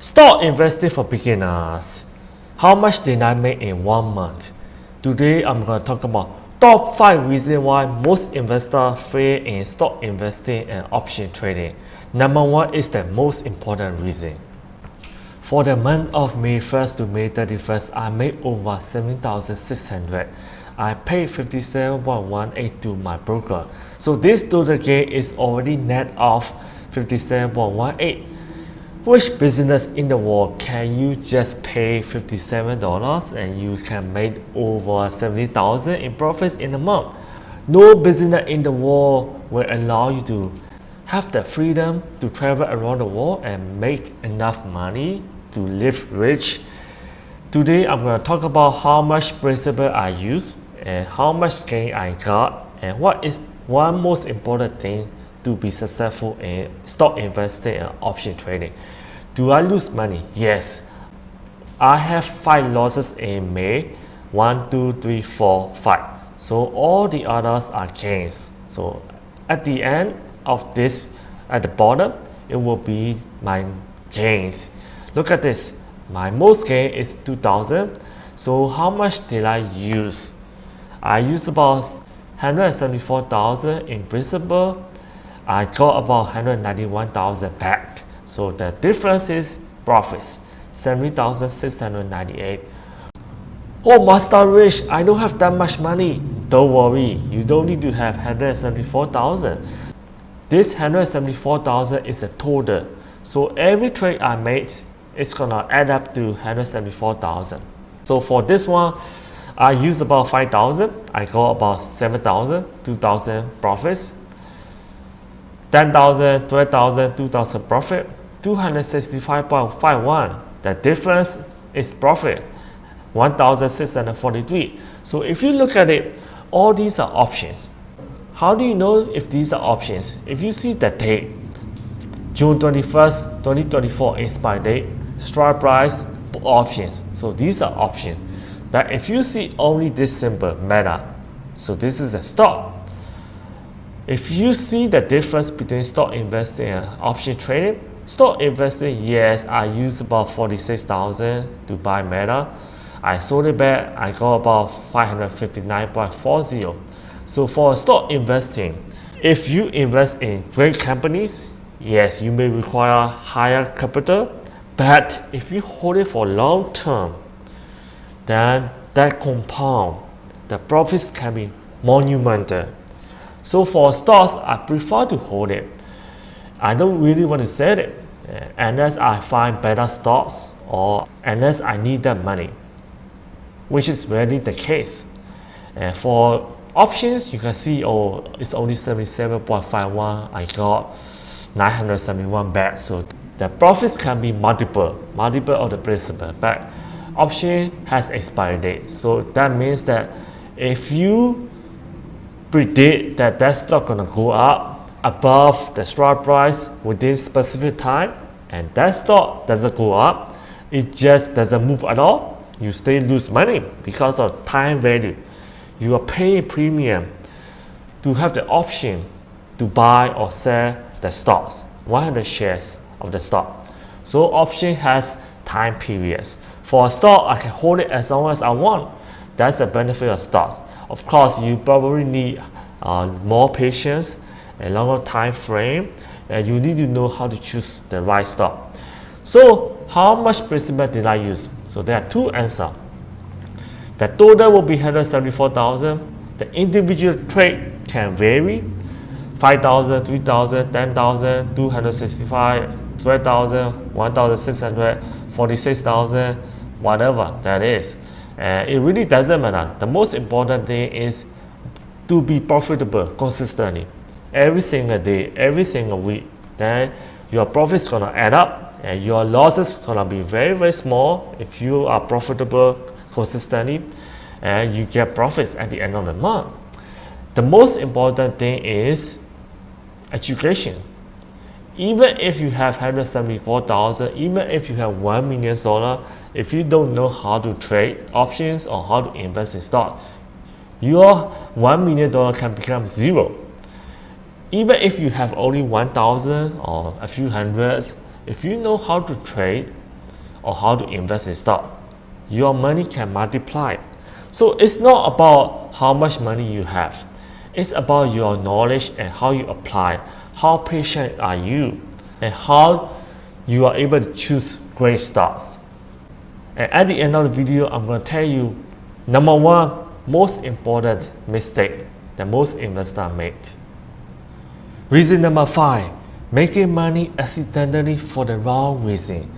Stock investing for beginners. How much did I make in 1 month? Today I'm going to talk about top 5 reasons why most investors fail in stock investing and option trading. Number 1 is the most important reason. For the month of May 1st to May 31st, I made over 7,600. I paid 57.18 to my broker. So this total gain is already net of 57.18. Which business in the world can you just pay $57 and you can make over 70,000 in profits in a month? No business in the world will allow you to have the freedom to travel around the world and make enough money to live rich. Today I'm going to talk about how much principal I use and how much gain I got and what is one most important thing to be successful in stock investing and option trading. Do I lose money? Yes. I have 5 losses in May. 1, 2, 3, 4, 5. So all the others are gains. So at the end of this, at the bottom, it will be my gains. Look at this. My most gain is 2,000. So how much did I use? I used about 174,000 in principal. I got about 191,000 back. So the difference is profits, 70,698. Oh, Master Rich, I don't have that much money. Don't worry, you don't need to have 174,000. This 174,000 is a total. So every trade I made, it's gonna add up to 174,000. So for this one, I used about 5,000. I got about 7,000, 2,000 profits. 10,000, 12,000, 2,000 profit, 265.51. The difference is profit, 1,643. So if you look at it, all these are options. How do you know if these are options? If you see the date, June 21st, 2024 expiry date, strike price, options. So these are options. But if you see only this symbol, Meta, so this is a stock. If you see the difference between stock investing and option trading, stock investing, yes, I used about 46,000 to buy Meta. I sold it back, I got about 559.40. So for stock investing, if you invest in great companies, yes, you may require higher capital, but if you hold it for long term, then that compound, the profits can be monumental. So for stocks, I prefer to hold it. I don't really want to sell it unless I find better stocks or unless I need that money, which is rarely the case. For options, you can see, oh, it's only 77.51. I got 971 back. So the profits can be multiple of the principal. But option has expiry date. So that means that if you predict that that stock gonna go up above the strike price within specific time, and that stock doesn't go up, it just doesn't move at all, you still lose money because of time value. You are paying premium to have the option to buy or sell the stocks, 100 shares of the stock. So option has time periods. For a stock, I can hold it as long as I want. That's the benefit of stocks. Of course, you probably need more patience, a longer time frame, and you need to know how to choose the right stock. So how much principal did I use? So there are 2 answers. The total will be 174,000. The individual trade can vary, 5,000, 3,000, 10,000, 265, 12,000, 1,600, 46,000, whatever that is. It really doesn't matter. The most important thing is to be profitable consistently. Every single day, every single week, then your profits gonna add up and your losses gonna be very, very small if you are profitable consistently and you get profits at the end of the month. The most important thing is education. Even if you have 174,000, even if you have $1 million, if you don't know how to trade options or how to invest in stock, your $1 million can become zero. Even if you have only 1,000 or a few hundreds, if you know how to trade or how to invest in stock, your money can multiply. So it's not about how much money you have. It's about your knowledge and how you apply, how patient are you, and how you are able to choose great stocks. And at the end of the video, I'm going to tell you number one most important mistake that most investors make. Reason number 5, making money accidentally for the wrong reason.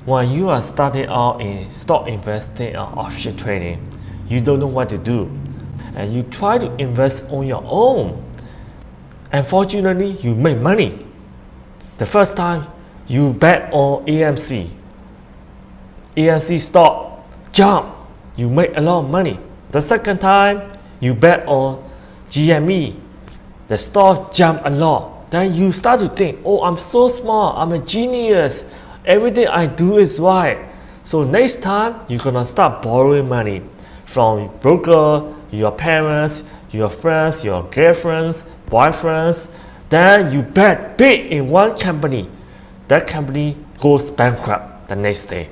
When you are starting out in stock investing or option trading, you don't know what to do, and you try to invest on your own. Unfortunately, you make money. The first time you bet on AMC stock jump, you make a lot of money. The second time you bet on GME, the stock jump a lot. Then you start to think, oh, I'm so smart, I'm a genius, everything I do is right. So next time you're gonna start borrowing money from broker, your parents, your friends, your girlfriends, boyfriends. Then you bet big in one company. That company goes bankrupt the next day.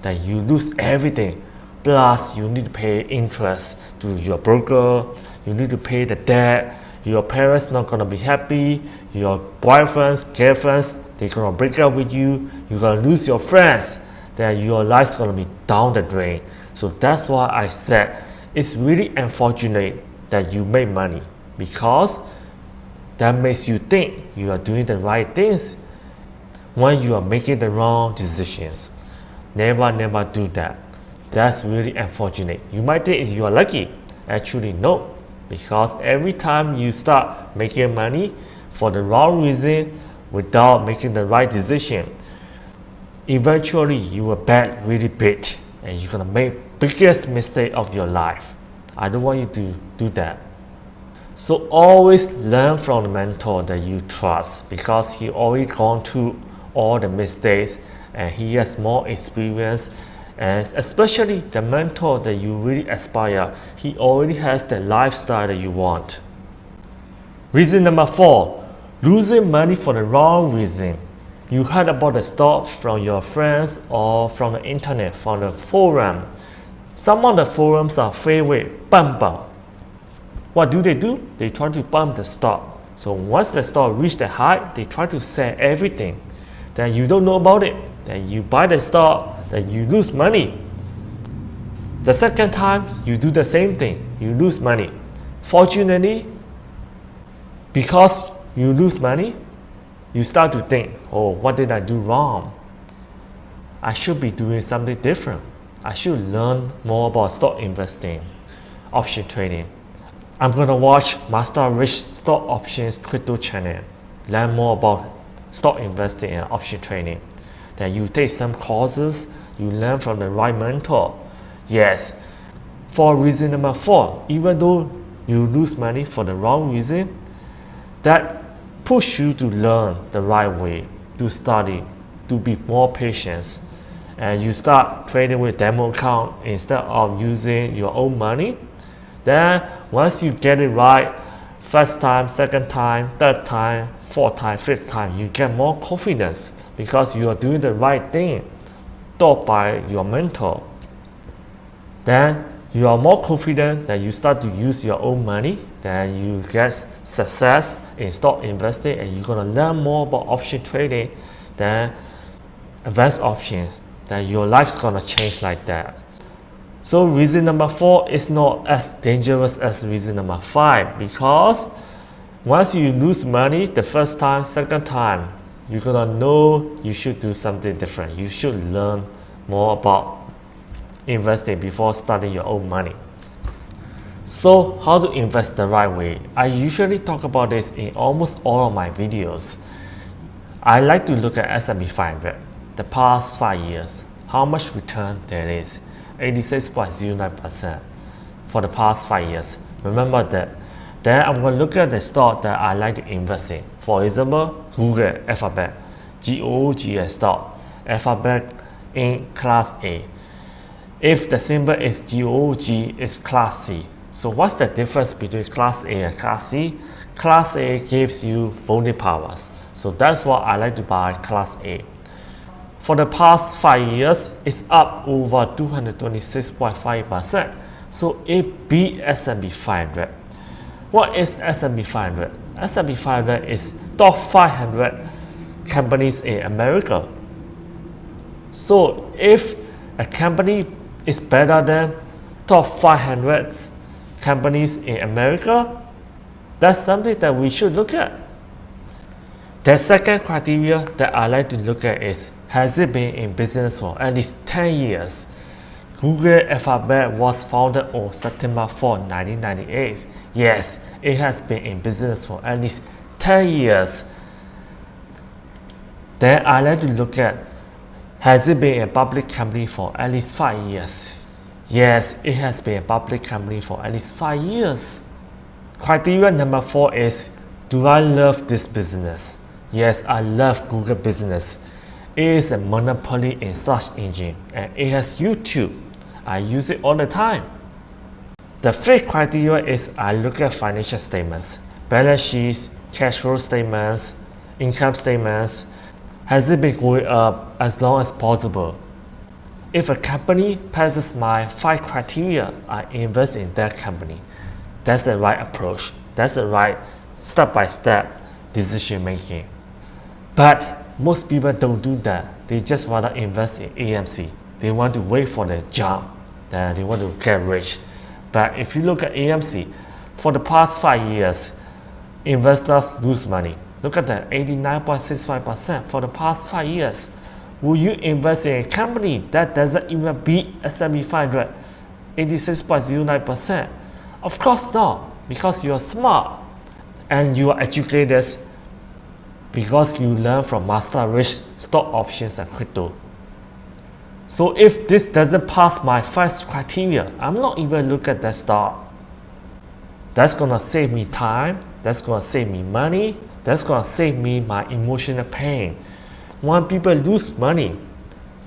Then you lose everything. Plus you need to pay interest to your broker, you need to pay the debt. Your parents not gonna be happy, your boyfriends, girlfriends, they're gonna break up with you, you're gonna lose your friends, then your life's gonna be down the drain. So that's why I said it's really unfortunate that you make money, because that makes you think you are doing the right things when you are making the wrong decisions. Never do that. That's really unfortunate. You might think you are lucky. Actually, no. Because every time you start making money for the wrong reason without making the right decision, eventually you will bet really big and you're gonna make biggest mistake of your life. I don't want you to do that. So always learn from the mentor that you trust, because he already gone through all the mistakes and he has more experience. And especially the mentor that you really aspire, he already has the lifestyle that you want. Reason number 4, losing money for the wrong reason. You heard about the stock from your friends or from the internet, from the forum. Some of the forums are favorite bump. What do? They try to bump the stock. So once the stock reach the high, they try to sell everything. Then you don't know about it. Then you buy the stock, then you lose money. The second time you do the same thing, you lose money. Fortunately, because you lose money, you start to think, oh, what did I do wrong? I should be doing something different. I should learn more about stock investing, option trading. I'm gonna watch Master Rich Stock Options Crypto channel, learn more about stock investing and option trading. Then you take some courses, you learn from the right mentor. Yes, for reason number 4, even though you lose money for the wrong reason, that push you to learn the right way, to study, to be more patient. And you start trading with demo account instead of using your own money. Then once you get it right, first time, second time, third time, fourth time, fifth time, you get more confidence because you are doing the right thing taught by your mentor. Then you are more confident that you start to use your own money, then you get success in stock investing, and you're gonna learn more about option trading, then advanced options, then your life's gonna change like that. So reason number 4 is not as dangerous as reason number 5, because once you lose money the first time, second time, you're gonna know you should do something different. You should learn more about investing before starting your own money. So how to invest the right way? I usually talk about this in almost all of my videos. I like to look at S&P 500, the past 5 years, how much return there is, 86.09% for the past 5 years. Remember that. Then I'm going to look at the stock that I like to invest in. For example, Google Alphabet, GOOGS stock, Alphabet in Class A. If the symbol is GOOG, it's Class C. So what's the difference between Class A and Class C? Class A gives you voting powers. So that's why I like to buy Class A. For the past 5 years, it's up over 226.5%. So it beat S&P 500. What is S&P 500? S&P 500 is top 500 companies in America. So if a company is better than top 500 companies in America, that's something that we should look at. The second criteria that I like to look at is, has it been in business for at least 10 years? Google Alphabet was founded on September 4, 1998. Yes, it has been in business for at least 10 years. Then I like to look at, has it been a public company for at least 5 years? Yes, it has been a public company for at least 5 years. Criteria number 4 is, do I love this business? Yes, I love Google business. It is a monopoly in search engine and it has YouTube. I use it all the time. The fifth criteria is, I look at financial statements, balance sheets, cash flow statements, income statements. Has it been going up as long as possible? If a company passes my 5 criteria, I invest in that company. That's the right approach. That's the right step-by-step decision making. But most people don't do that. They just want to invest in AMC. They want to wait for the jump. Then they want to get rich. But if you look at AMC, for the past 5 years, investors lose money. Look at that, 89.65% for the past 5 years. Will you invest in a company that doesn't even beat S&P 500, 86.09%? Of course not, because you are smart and you are educated, because you learn from Master Rich, stock options and crypto. So if this doesn't pass my first criteria, I'm not even looking at that stock. That's gonna save me time, that's gonna save me money, that's gonna save me my emotional pain. When people lose money,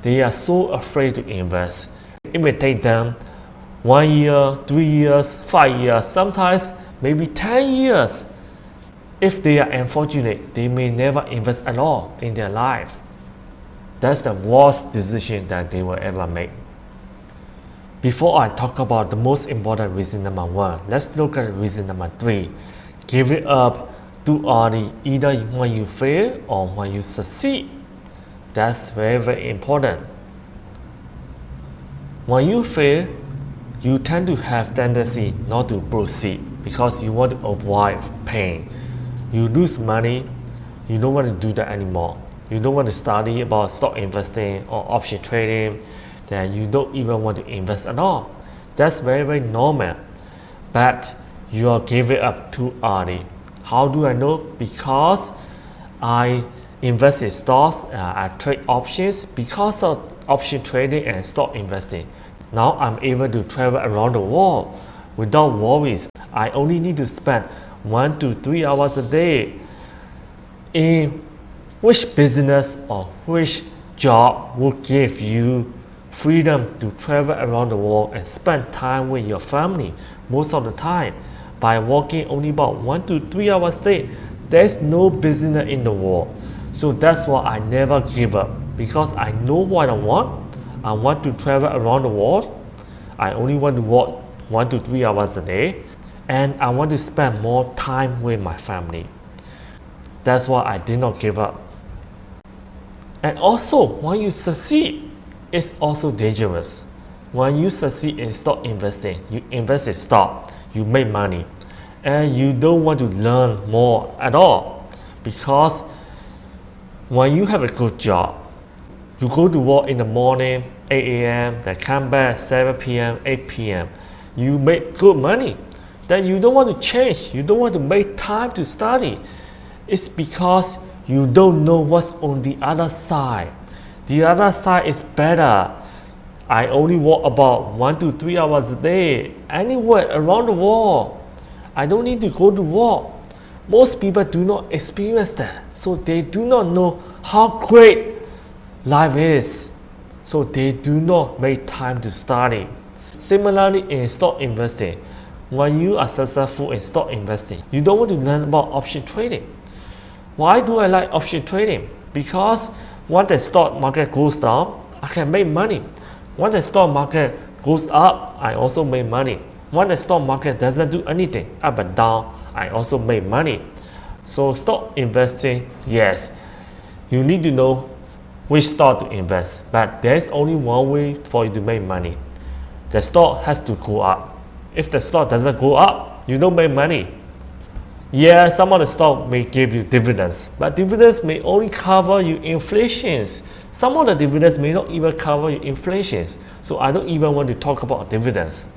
they are so afraid to invest. It may take them 1 year, 3 years, 5 years, sometimes maybe 10 years. If they are unfortunate, they may never invest at all in their life. That's the worst decision that they will ever make. Before I talk about the most important reason number 1, let's look at reason number 3. Give it up too early, either when you fail or when you succeed. That's very, very important. When you fail, you tend to have tendency not to proceed because you want to avoid pain. You lose money, you don't want to do that anymore. You don't want to study about stock investing or option trading, then you don't even want to invest at all. That's very, very normal. But you are giving up too early. How do I know? Because I invest in stocks, I trade options. Because of option trading and stock investing, now I'm able to travel around the world without worries. I only need to spend 1 to 3 hours a day. In which business or which job will give you freedom to travel around the world and spend time with your family most of the time by working only about 1 to 3 hours a day? There's no business in the world. So that's why I never give up, because I know what I want. I want to travel around the world. I only want to work 1 to 3 hours a day, and I want to spend more time with my family. That's why I did not give up. And also, when you succeed, it's also dangerous. When you succeed in stock investing, you invest in stock, you make money, and you don't want to learn more at all. Because when you have a good job, you go to work in the morning, 8 a.m., then come back 7 p.m., 8 p.m. You make good money. Then you don't want to change, you don't want to make time to study. It's because you don't know what's on the other side. The other side is better. I only work about 1 to 3 hours a day, anywhere around the world. I don't need to go to work. Most people do not experience that, so they do not know how great life is. So they do not make time to study. Similarly, in stock investing, when you are successful in stock investing, you don't want to learn about option trading. Why do I like option trading? Because Once the stock market goes down, I can make money. Once the stock market goes up, I also make money. Once the stock market doesn't do anything, up and down, I also make money. So stock investing, yes, you need to know which stock to invest, but there's only one way for you to make money. The stock has to go up. If the stock doesn't go up, you don't make money. Yeah, some of the stock may give you dividends, but dividends may only cover your inflations. Some of the dividends may not even cover your inflations. So I don't even want to talk about dividends.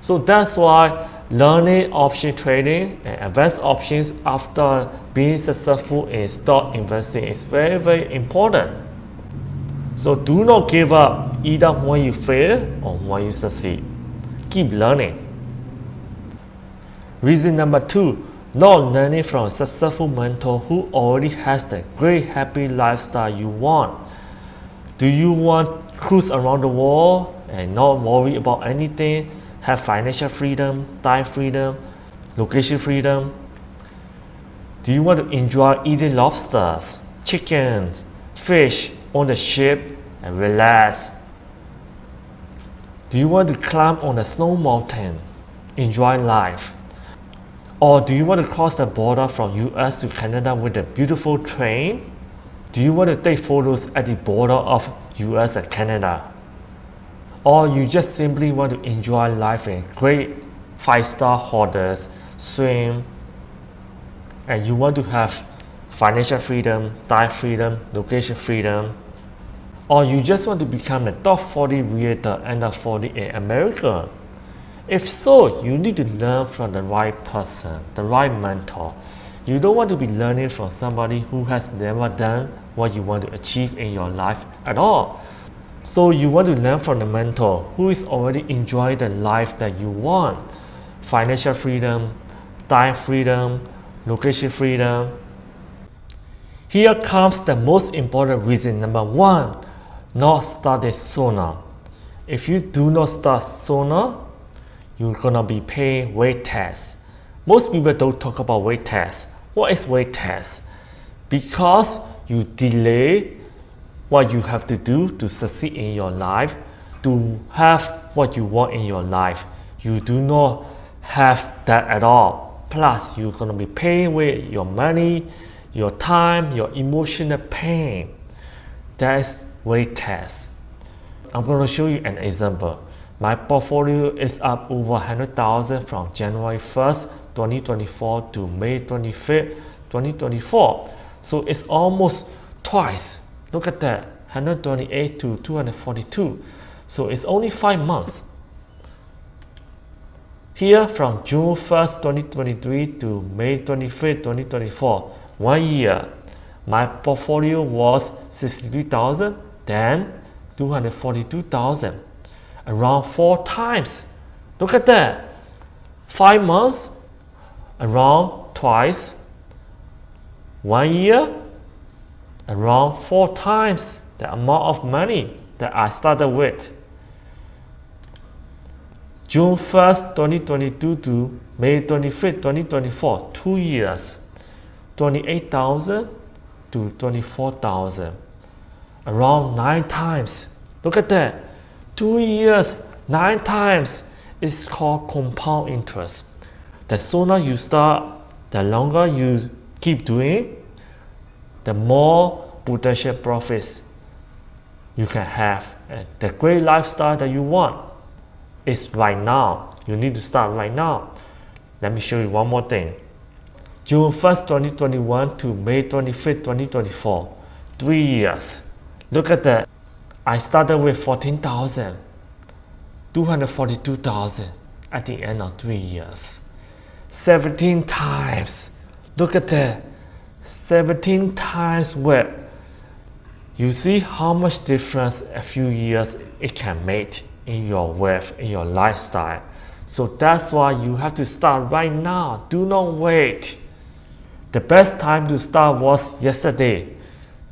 So that's why learning option trading and advanced options after being successful in stock investing is very, very important. So do not give up either when you fail or when you succeed. Keep learning. Reason number 2, not learning from a successful mentor who already has the great happy lifestyle you want. Do you want to cruise around the world and not worry about anything? Have financial freedom, time freedom, location freedom? Do you want to enjoy eating lobsters, chicken, fish on the ship and relax? Do you want to climb on a snow mountain, enjoy life? Or do you want to cross the border from US to Canada with a beautiful train? Do you want to take photos at the border of US and Canada? Or you just simply want to enjoy life in great 5-star hotels, swim, and you want to have financial freedom, time freedom, location freedom? Or you just want to become a top 40 realtor and a 40 in America? If so, you need to learn from the right person, the right mentor. You don't want to be learning from somebody who has never done what you want to achieve in your life at all. So you want to learn from the mentor who is already enjoying the life that you want. Financial freedom, time freedom, location freedom. Here comes the most important reason. Number 1, not started sooner. If you do not start sooner, you're gonna be paying weight test. Most people don't talk about weight test. What is weight test? Because you delay what you have to do to succeed in your life, to have what you want in your life. You do not have that at all. Plus, you're gonna be paying with your money, your time, your emotional pain. That is weight test. I'm gonna show you an example. My portfolio is up over 100,000 from January 1st, 2024 to May 25th, 2024. So it's almost twice. Look at that, 128 to 242. So it's only 5 months. Here from June 1st, 2023 to May 25th, 2024, 1 year, my portfolio was 63,000, then 242,000. Around 4 times. Look at that. 5 months, around twice. 1 year, around 4 times the amount of money that I started with. June 1st, 2022 to May 25th, 2024, 2 years. 28,000 to 24,000. Around 9 times. Look at that. 2 years, 9 times. It's called compound interest. The sooner you start, the longer you keep doing, the more potential profits you can have. And the great lifestyle that you want is right now. You need to start right now. Let me show you one more thing. June 1st, 2021 to May 25th, 2024, 3 years. Look at that. I started with 14,000, 242,000 at the end of 3 years. 17 times. Look at that. 17 times wealth. You see how much difference a few years it can make in your wealth, in your lifestyle. So that's why you have to start right now. Do not wait. The best time to start was yesterday.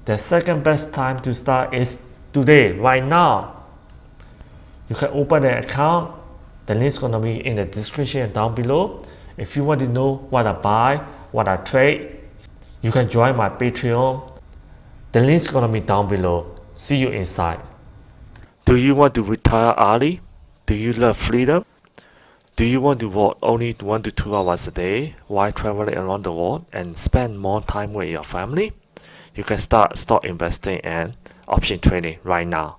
The second best time to start is today, right now. You can open an account. The link is going to be in the description down below. If you want to know what I buy, what I trade, you can join my Patreon. The link is gonna be down below. See you inside. Do you want to retire early? Do you love freedom? Do you want to work only 1 to 2 hours a day while traveling around the world and spend more time with your family? You can start stock investing and option trading right now.